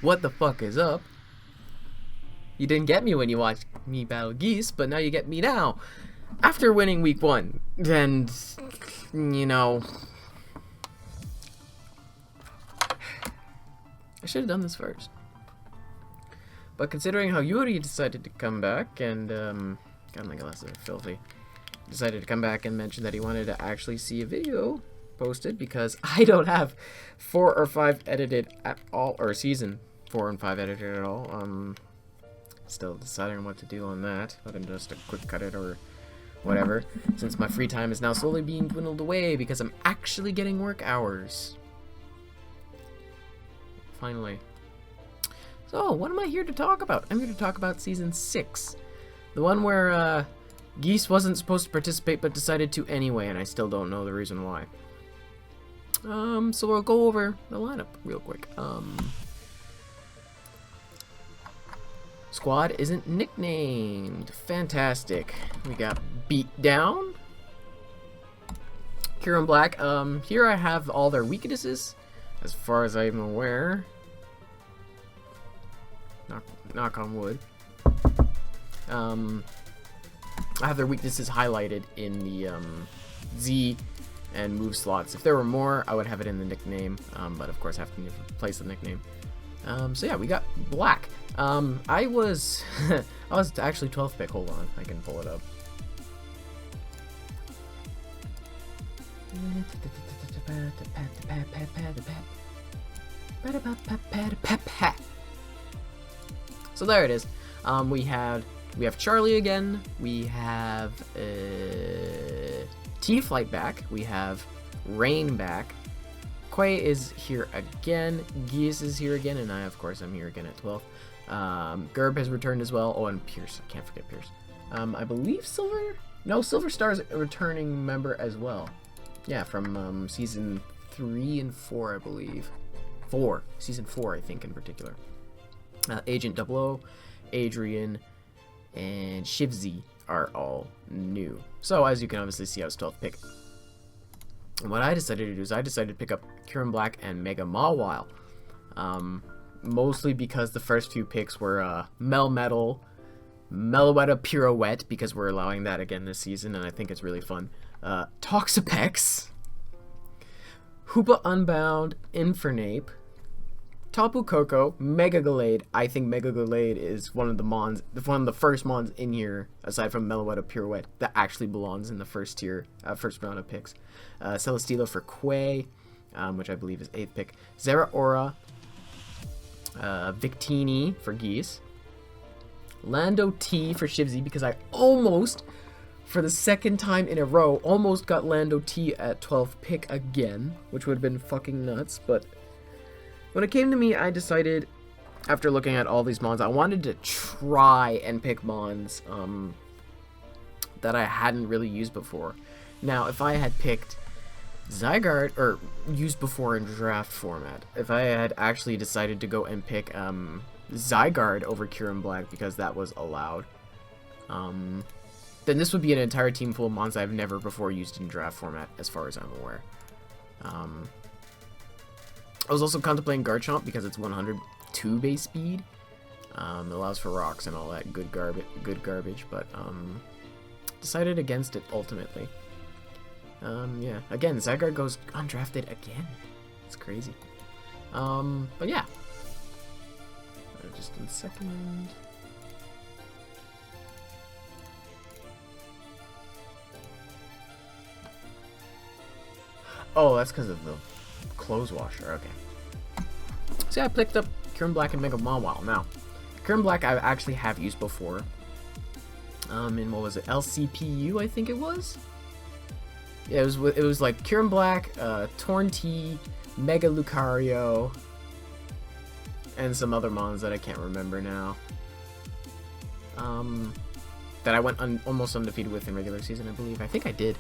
What the fuck is up? You didn't get me when you watched me battle geese, but now you get me now. After winning week 1. And, you know... I should have done this first. But considering how Yuri decided to come back and, God, my glasses are filthy. Decided to come back and mention that he wanted to actually see a video posted because I don't have 4 or 5 edited at all, or season 4 and 5 edited at all. Still deciding what to do on that, whether just a quick cut it or whatever, since my free time is now slowly being dwindled away because I'm actually getting work hours. Finally. So, what am I here to talk about? I'm here to talk about Season 6. The one where, Geese wasn't supposed to participate but decided to anyway, and I still don't know the reason why. So we'll go over the lineup real quick. Squad isn't nicknamed. Fantastic. We got Beat Down. Kieran Black. Here I have all their weaknesses, as far as I'm aware. Knock on wood. I have their weaknesses highlighted in the Z and move slots. If there were more, I would have it in the nickname, but of course I have to replace the nickname. So yeah, we got Black. I was I was actually 12th pick. Hold on, I can pull it up. So there it is. We have Charlie again. We have T-Flight back. We have Rain back. Quay is here again. Geese is here again, and of course, I'm here again at 12th. Gerb has returned as well. Oh, and Pierce. I can't forget Pierce. I believe Silver? No, Silver Star's a returning member as well. Yeah, from season 3 and 4, I believe. Season 4, I think, in particular. Agent 00, Adrian, and Shivzy are all new. So, as you can obviously see, I was 12th pick. And what I decided to do is I decided to pick up Kieran Black and Mega Mawile. Mostly because the first few picks were Melmetal, Meloetta Pirouette, because we're allowing that again this season, and I think it's really fun. Toxapex, Hoopa Unbound, Infernape, Tapu Koko, Mega Gallade. I think Mega Gallade is one of the first mons in here, aside from Meloetta Pirouette, that actually belongs in the first tier, first round of picks. Celesteela for Quay, which I believe is 8th pick. Zeraora, Victini for Geese, Lando T for Shivzy, because I almost, for the second time in a row, almost got Lando T at 12th pick again, which would have been fucking nuts, but when it came to me, I decided, after looking at all these mons, I wanted to try and pick mons that I hadn't really used before. Now, if I had picked Zygarde, or used before in draft format, if I had actually decided to go and pick Zygarde over Kieran Black because that was allowed, then this would be an entire team full of mons I've never before used in draft format, as far as I'm aware. I was also contemplating Garchomp because it's 102 base speed. It allows for rocks and all that good garbage, but decided against it ultimately. Yeah, again, Zygarde goes undrafted again. It's crazy. But yeah. Just a second. Oh, that's because of the clothes washer. Okay. So yeah, I picked up Kieran Black and Mega Mawile. Now, Kieran Black I actually have used before. In what was it? LCPU, I think it was. Yeah, it was like Kieran Black, Torn-T, Mega Lucario, and some other mons that I can't remember now. That I went almost undefeated with in regular season, I believe. I think I did.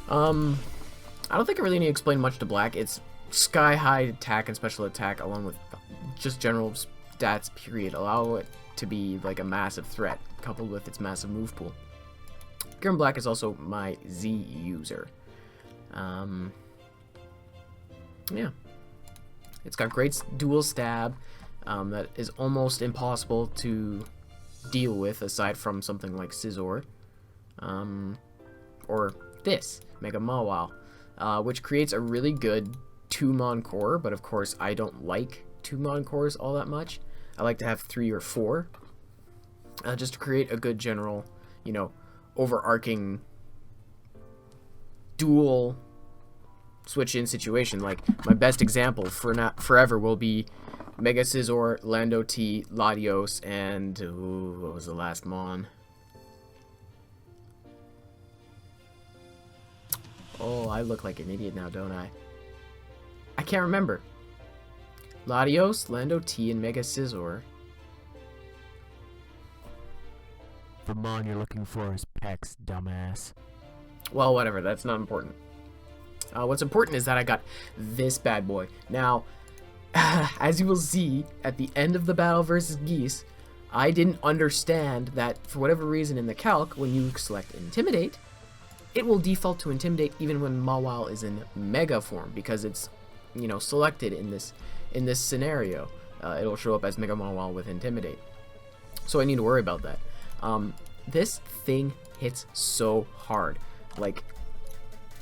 I don't think I really need to explain much to Black. It's sky high attack and special attack, along with just general stats, period. Allow it to be like a massive threat, coupled with its massive move pool. Kieran Black is also my Z user. Yeah. It's got great dual stab that is almost impossible to deal with aside from something like Scizor. Or this, Mega Mawile, which creates a really good 2-mon core, but of course I don't like 2-mon cores all that much. I like to have 3 or 4, just to create a good general, you know, overarching dual switch-in situation. Like, my best example for forever will be Mega Scizor, Lando T, Latios, and what was the last mon? Oh, I look like an idiot now, don't I? I can't remember. Latios, Lando T, and Mega Scizor. The mon you're looking for is Pex, dumbass. Well, whatever, that's not important. What's important is that I got this bad boy. Now, as you will see at the end of the battle versus Geese, I didn't understand that for whatever reason in the calc, when you select Intimidate, it will default to Intimidate even when Mawile is in Mega form, because it's, you know, selected in this scenario. It'll show up as Mega Mawile with Intimidate. So I need to worry about that. This thing hits so hard. Like,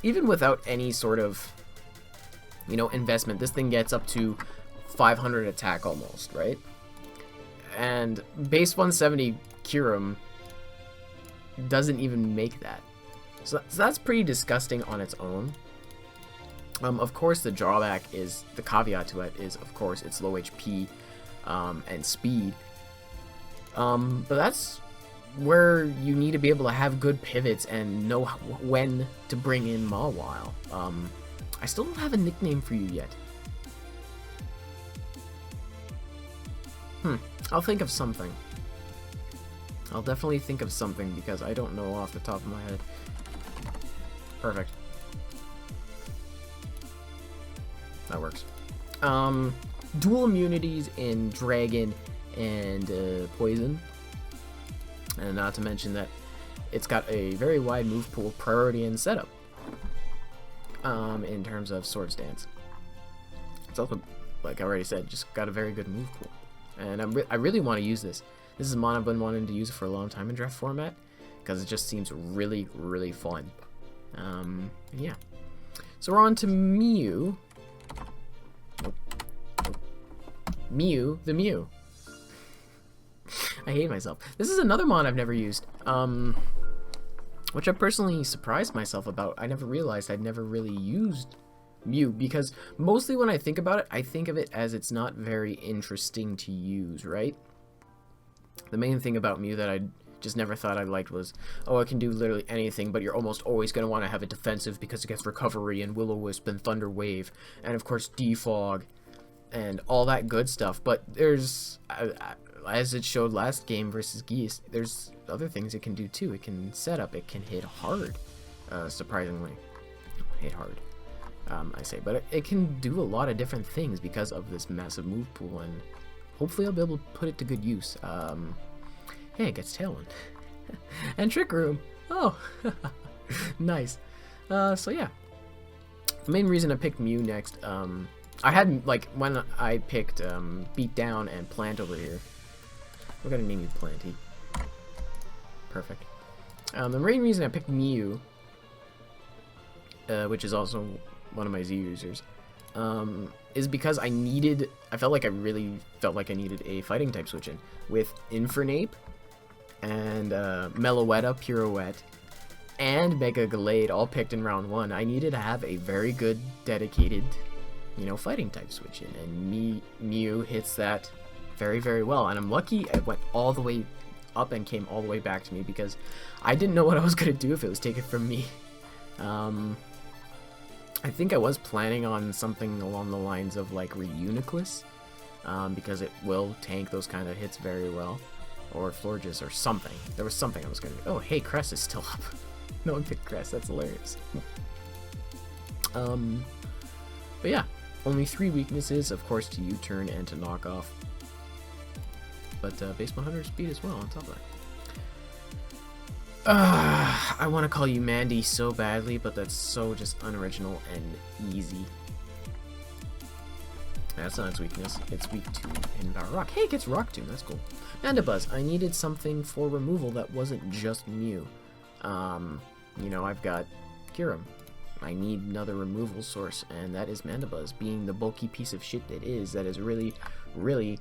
even without any sort of, you know, investment, this thing gets up to 500 attack almost, right? And base 170 Kyurem doesn't even make that. So that's pretty disgusting on its own. Of course, the drawback is, the caveat to it is, of course, it's low HP and speed. But that's where you need to be able to have good pivots and know when to bring in Mawile. I still don't have a nickname for you yet. I'll think of something. I'll definitely think of something because I don't know off the top of my head. Perfect. That works. Dual immunities in Dragon and Poison. And not to mention that it's got a very wide move pool, priority, and setup. In terms of Swords Dance. It's also, like I already said, just got a very good move pool. And I really want to use this. This is a mon I've been wanting to use for a long time in draft format, because it just seems really, really fun. Yeah. So we're on to Mew. Mew, the Mew. I hate myself. This is another mon I've never used, which I personally surprised myself about. I never realized I'd never really used Mew, because mostly when I think about it, I think of it as it's not very interesting to use, right? The main thing about Mew that I just never thought I liked was, oh, it can do literally anything, but you're almost always going to want to have it defensive because it gets Recovery and Will-O-Wisp and Thunder Wave, and of course Defog, and all that good stuff. But there's, as it showed last game versus Geese, there's other things it can do too. It can set up, it can hit hard, surprisingly. Hit hard, I say. But it can do a lot of different things because of this massive move pool, and hopefully I'll be able to put it to good use. Hey, it gets Tailwind. And Trick Room. Oh, nice. So yeah. The main reason I picked Mew next, I had, like, when I picked Beat Down and Plant over here. We're gonna name you Planty. Perfect. The main reason I picked Mew, which is also one of my Z users, is because I really felt like I needed a fighting type switch in. With Infernape and Meloetta, Pirouette, and Mega Gallade all picked in round 1, I needed to have a very good, dedicated, you know, fighting type switch in, and Mew hits that very, very well. And I'm lucky it went all the way up and came all the way back to me, because I didn't know what I was going to do if it was taken from me. I think I was planning on something along the lines of like Reuniclus, because it will tank those kind of hits very well, or Florges or something. There was something I was going to do. Oh, hey, Crest is still up. No one picked Crest. That's hilarious. But yeah, only 3 weaknesses, of course, to U-turn and to knock off. But base 100 speed as well on top of that. I want to call you Mandy so badly, but that's so just unoriginal and easy. That's not its weakness. It's weak to Hidden Power Rock. Hey, it gets Rock Tomb. That's cool. Mandibuzz. I needed something for removal that wasn't just Mew. You know, I've got Kyurem. I need another removal source, and that is Mandibuzz, being the bulky piece of shit it is, that is really, really,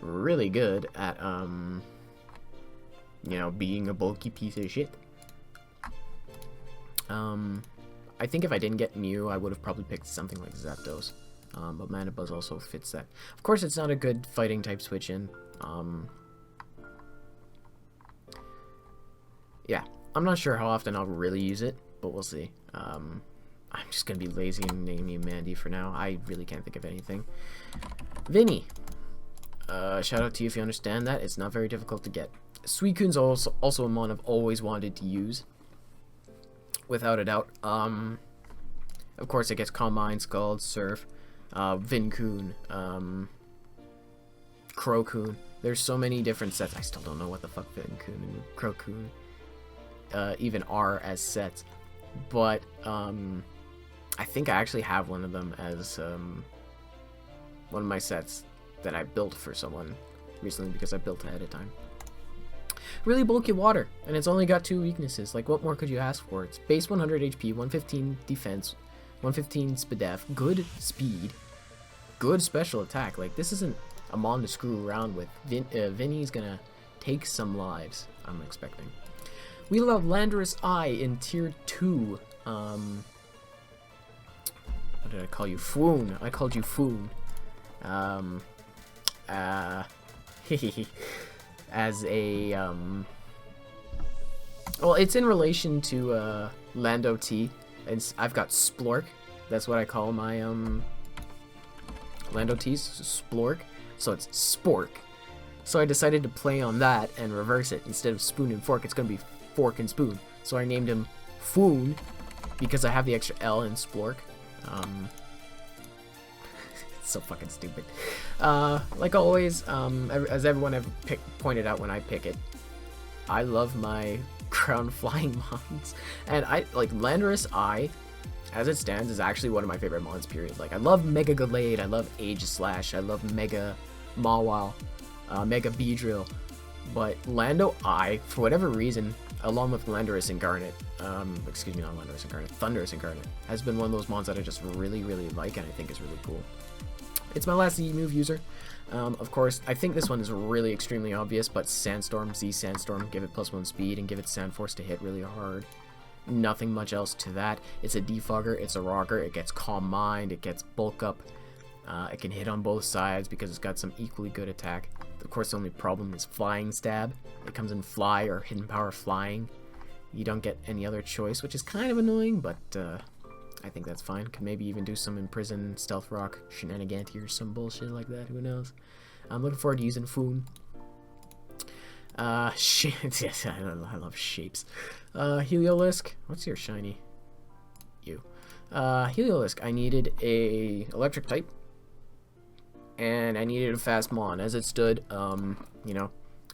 really good at, you know, being a bulky piece of shit. I think if I didn't get Mew, I would have probably picked something like Zapdos. But Mandibuzz also fits that. Of course, it's not a good fighting type switch in. Yeah, I'm not sure how often I'll really use it, but we'll see. I'm just gonna be lazy and name you Mandy for now. I really can't think of anything. Vinny. Shout out to you if you understand that. It's not very difficult to get. Suicune's also a mon I've always wanted to use. Without a doubt. Of course, it gets Calm Mind, Scald, Surf, Vincoon, Crocoon. There's so many different sets. I still don't know what the fuck Vincoon and Crocoon even are as sets. But I think I actually have one of them as one of my sets that I built for someone recently because I built ahead of time. Really bulky water, and it's only got 2 weaknesses. Like, what more could you ask for? It's base 100 HP, 115 defense, 115 SPDF, good speed, good special attack. Like, this isn't a mon to screw around with. Vinny's gonna take some lives, I'm expecting. We love Landorus Eye in tier 2. What did I call you? Foon. I called you Foon. As a, well, it's in relation to, Lando T. I've got Splork. That's what I call my, Lando T's. Splork. So it's Spork. So I decided to play on that and reverse it. Instead of Spoon and Fork, it's gonna be Fork and Spoon. So I named him Foon because I have the extra L in Splork. It's so fucking stupid. Like always, as everyone pointed out when I pick it, I love my ground flying mons. And I like Landorus Eye, as it stands, is actually one of my favorite mons, period. Like, I love Mega Gallade, I love Aegislash, I love Mega Mawile, Mega Beedrill. But Lando Eye, for whatever reason, along with Landorus Incarnate, excuse me, not Landorus Incarnate, Thundurus Incarnate, has been one of those mons that I just really, really like and I think is really cool. It's my last Z-move user. Of course, I think this one is really extremely obvious, but Sandstorm, Z-Sandstorm, give it +1 speed and give it Sandforce to hit really hard. Nothing much else to that. It's a defogger, it's a rocker, it gets Calm Mind, it gets Bulk Up. It can hit on both sides because it's got some equally good attack. Of course, the only problem is Flying Stab. It comes in Fly or Hidden Power Flying. You don't get any other choice, which is kind of annoying, but I think that's fine. Could maybe even do some Imprison, Stealth Rock, Shenaniganty or some bullshit like that, who knows. I'm looking forward to using Foon. Yes, I love shapes. Heliolisk, what's your shiny? You. Heliolisk, I needed a electric type. And I needed a fast mon. As it stood, you know,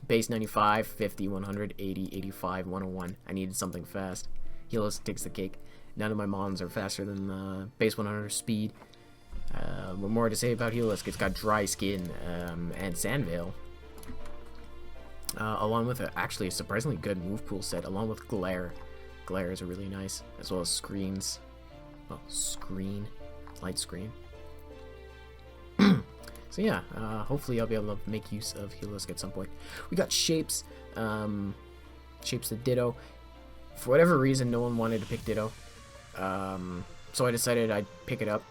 base 95, 50, 100, 80, 85, 101. I needed something fast. Heliolisk takes the cake. None of my mons are faster than base 100 speed. What more to say about Heliolisk? It's got Dry Skin and Sandveil. Along with actually a surprisingly good move pool set, along with Glare. Glare is really nice, as well as Screens. Well, Light Screen. So yeah, hopefully I'll be able to make use of Heliolisk at some point. We got Shapes. Shapes the Ditto. For whatever reason, no one wanted to pick Ditto. So I decided I'd pick it up.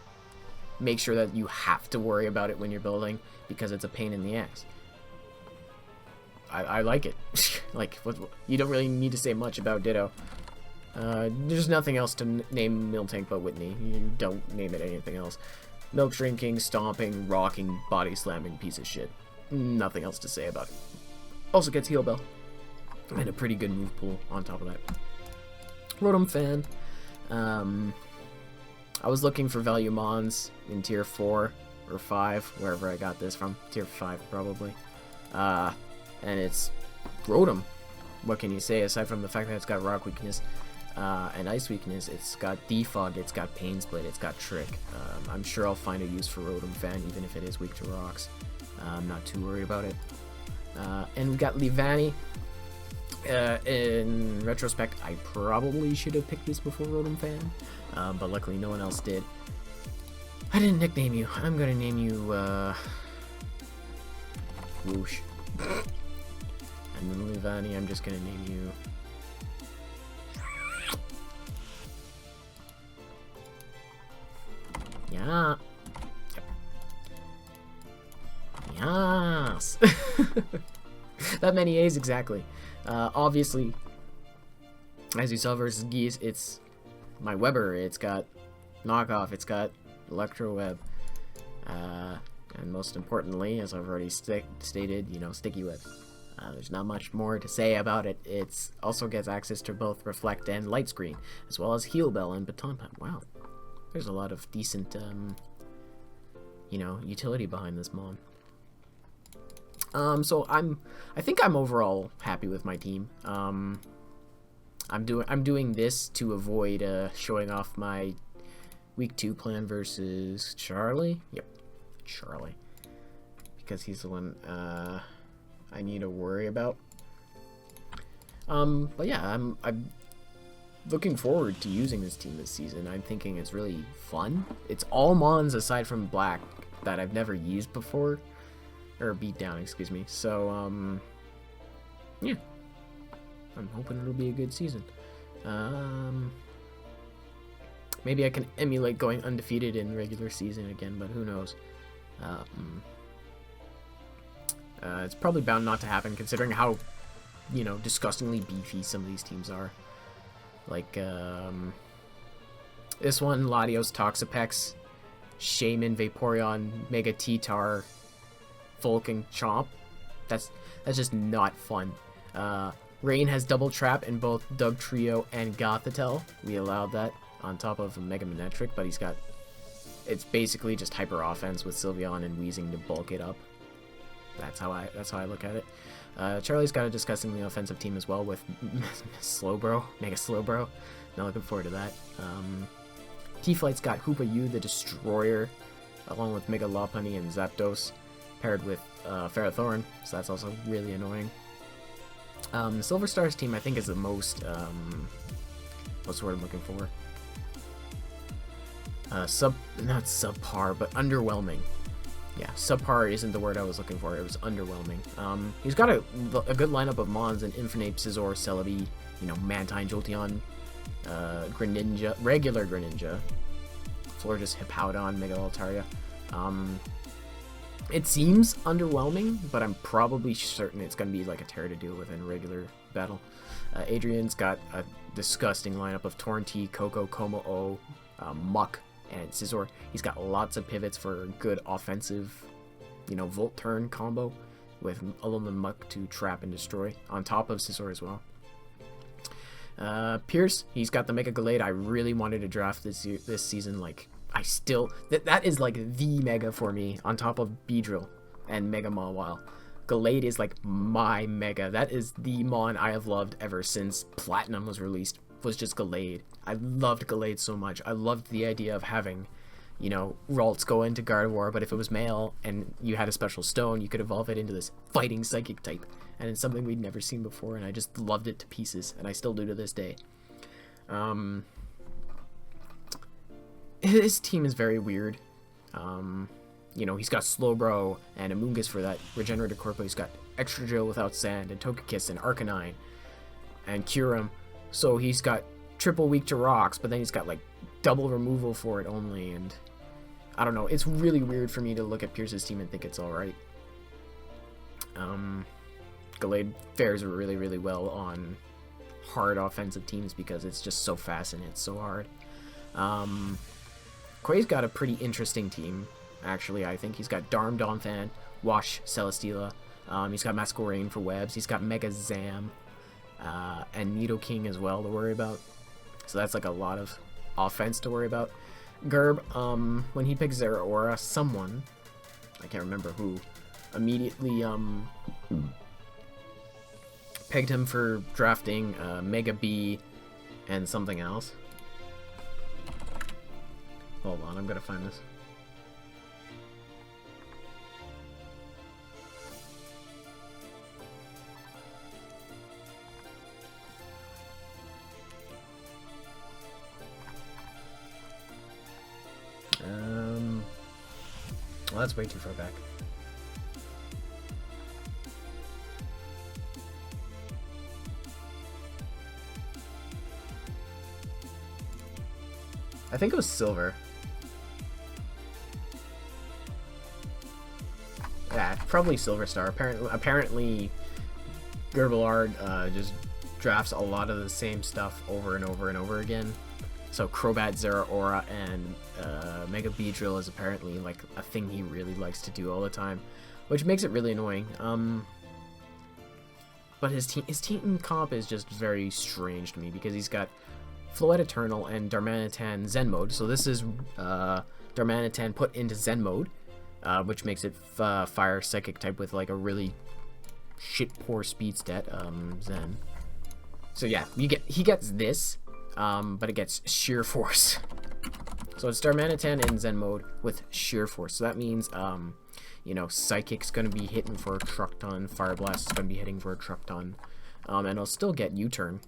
Make sure that you have to worry about it when you're building, because it's a pain in the ass. I like it. Like, you don't really need to say much about Ditto. There's nothing else to name Miltank but Whitney. You don't name it anything else. Milk drinking, stomping, rocking, body slamming piece of shit. Nothing else to say about it. Also gets Heal Bell. And a pretty good move pool on top of that. Rotom fan. I was looking for value mons in tier 4 or 5, wherever I got this from. Tier 5 probably. And it's Rotom. What can you say aside from the fact that it's got rock weakness? and Ice Weakness, it's got Defog, it's got Pain Split, it's got Trick. I'm sure I'll find a use for Rotom Fan, even if it is weak to rocks. I'm not too worried about it. And we got Leavanny. In retrospect, I probably should have picked this before Rotom Fan, but luckily no one else did. I didn't nickname you. I'm gonna name you, Whoosh. And then Leavanny, I'm just gonna name you... Yeah. Yep. Yes. That many A's exactly. Obviously, as you saw versus Geese, it's my Weber. It's got Knockoff. It's got Electro Web. And most importantly, as I've already stated, you know, Sticky Web. There's not much more to say about it. It also gets access to both Reflect and Light Screen, as well as Heal Bell and Baton Pump. Wow. There's a lot of decent, you know, utility behind this mon. So I think I'm overall happy with my team. I'm doing this to avoid showing off my week 2 plan versus Charlie. Yep, Charlie, because he's the one I need to worry about. But yeah, I'm looking forward to using this team this season. I'm thinking it's really fun. It's all mons aside from Black that I've never used before. Or beat down, excuse me. So, yeah. I'm hoping it'll be a good season. Maybe I can emulate going undefeated in regular season again, but who knows. It's probably bound not to happen, considering how, you know, disgustingly beefy some of these teams are. Like, this one, Latios, Toxapex, Shaman, Vaporeon, Mega T-Tar, Vulcan, Chomp. That's just not fun. Rain has Double Trap in both Doug Trio and Gothitelle. We allowed that on top of Mega Manectric, but he's got... It's basically just hyper offense with Sylveon and Weezing to bulk it up. That's how I look at it. Charlie's got a disgustingly offensive team as well with Slowbro, Mega Slowbro. Not looking forward to that. T-Flight's got Hoopa U, the Destroyer, along with Mega Lopunny and Zapdos, paired with Ferrothorn, so that's also really annoying. Silver Star's team, I think, is the most, what's the word I'm looking for? Not subpar, but underwhelming. Yeah, subpar isn't the word I was looking for, it was underwhelming. He's got a good lineup of mons in Infinite, Scizor, Celebi, you know, Mantine, Jolteon, Greninja, regular Greninja, Florges, Hippowdon, Mega Altaria. It seems underwhelming, but I'm probably certain it's going to be like a terror to deal with in a regular battle. Adrian's got a disgusting lineup of Torrentee, Coco, Como-O, Muck, and Scizor. He's got lots of pivots for a good offensive, you know, Volt Turn combo with Alolan Muck to trap and destroy, on top of Scizor as well. Pierce, he's got the Mega Gallade. I really wanted to draft this season, like... I still... That is like the Mega for me, on top of Beedrill and Mega Mawile. Gallade is like my Mega. That is the Mon I have loved ever since Platinum was released, was just Gallade. I loved Gallade so much. I loved the idea of having, you know, Ralts go into Gardevoir, but if it was male and you had a special stone, you could evolve it into this fighting psychic type. And it's something we'd never seen before, and I just loved it to pieces, and I still do to this day. His team is very weird. You know, he's got Slowbro and Amoonguss for that Regenerative Corpo. He's got Extra Drill without Sand, and Togekiss and Arcanine, and Kyurem. So he's got triple weak to rocks, but then he's got like double removal for it only, and I don't know. It's really weird for me to look at Pierce's team and think it's alright. Gallade fares really, really well on hard offensive teams because it's just so fast and it's so hard. Quay's got a pretty interesting team, actually. I think he's got Darm, Donphan, Wash, Celesteela. He's got Masquerain for webs. He's got Mega Zam and Nidoking as well to worry about. So that's like a lot of offense to worry about. Gerb, when he picks Zeraora, someone, I can't remember who, immediately pegged him for drafting Mega B, and something else. Hold on, I'm gonna find this. Well, that's way too far back. I think it was silver. Yeah, probably Silver Star. Apparently Gerbalard just drafts a lot of the same stuff over and over and over again. So Crobat, Zeraora, and Mega Beedrill is apparently like a thing he really likes to do all the time, which makes it really annoying. But his team comp is just very strange to me because he's got Floette Eternal and Darmanitan Zen mode. So this is Darmanitan put into Zen mode, which makes it Fire Psychic type with like a really shit poor speed stat, Zen. So yeah, he gets this. But it gets Sheer Force. So it's Darmanitan in Zen mode with Sheer Force. So that means, you know, Psychic's going to be hitting for a truck ton. Fire Blast is going to be hitting for a truck ton. And it'll still get U-turn.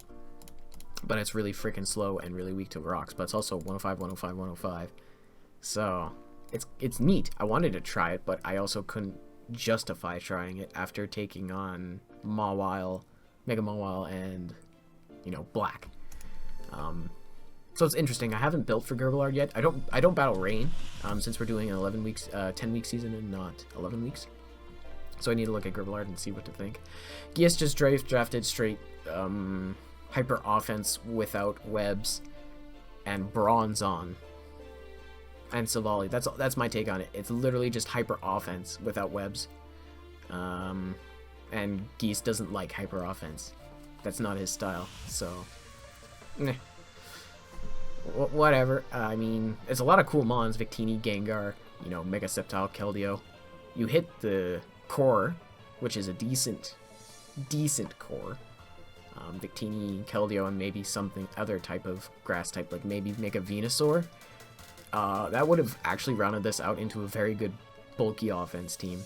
But it's really freaking slow and really weak to rocks. But it's also 105, 105, 105. So it's neat. I wanted to try it, but I also couldn't justify trying it after taking on Mawile, Mega Mawile, and, you know, Black. So it's interesting. I haven't built for Gerbalard yet. I don't battle Rain, since we're doing an 10-week season and not 11 weeks. So I need to look at Gerbalard and see what to think. Geas just drafted straight hyper offense without webs and Bronzong and Silvally. That's my take on it. It's literally just hyper offense without webs. And Geas doesn't like hyper offense. That's not his style. So. Whatever. I mean, it's a lot of cool mons. Victini, Gengar, you know, Mega Sceptile, Keldeo. You hit the core, which is a decent core. Victini, Keldeo, and maybe something other type of grass type, like maybe Mega Venusaur. That would have actually rounded this out into a very good bulky offense team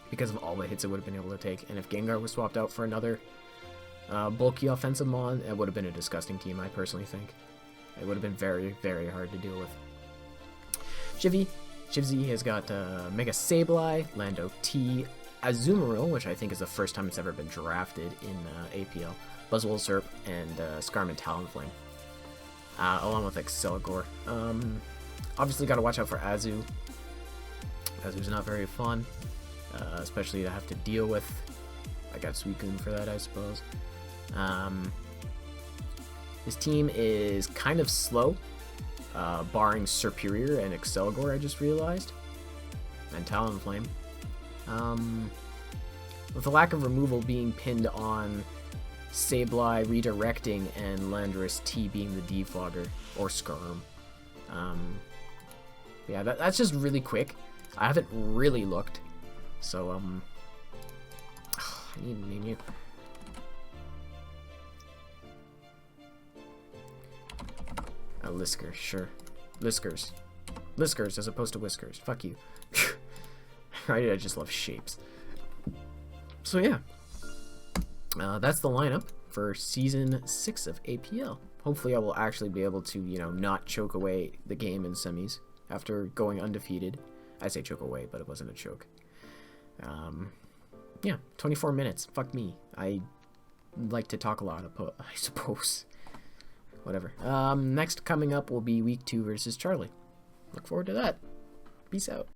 because of all the hits it would have been able to take. And if Gengar was swapped out for another bulky offensive mon, it would have been a disgusting team, I personally think. It would have been very, very hard to deal with. Chivzy has got Mega Sableye, Lando T, Azumarill, which I think is the first time it's ever been drafted in APL, Buzzwole Serp, and Scarman Talonflame, along with Exceligor. Obviously got to watch out for Azu. Azu's not very fun, especially to have to deal with. I got Suicune for that, I suppose. His team is kind of slow, barring Serperior and Exceligor, I just realized, and Talonflame. With the lack of removal being pinned on Sableye redirecting and Landorus T being the defogger, or Skirm. Yeah, that's just really quick. I haven't really looked, so, I need to name you. Lisker, sure. Liskers as opposed to Whiskers. Fuck you. Right? I just love shapes. So yeah. That's the lineup for Season 6 of APL. Hopefully I will actually be able to, you know, not choke away the game in semis after going undefeated. I say choke away, but it wasn't a choke. Yeah, 24 minutes. Fuck me. I like to talk a lot, I suppose. Whatever. Next coming up will be Week 2 versus Charlie. Look forward to that. Peace out.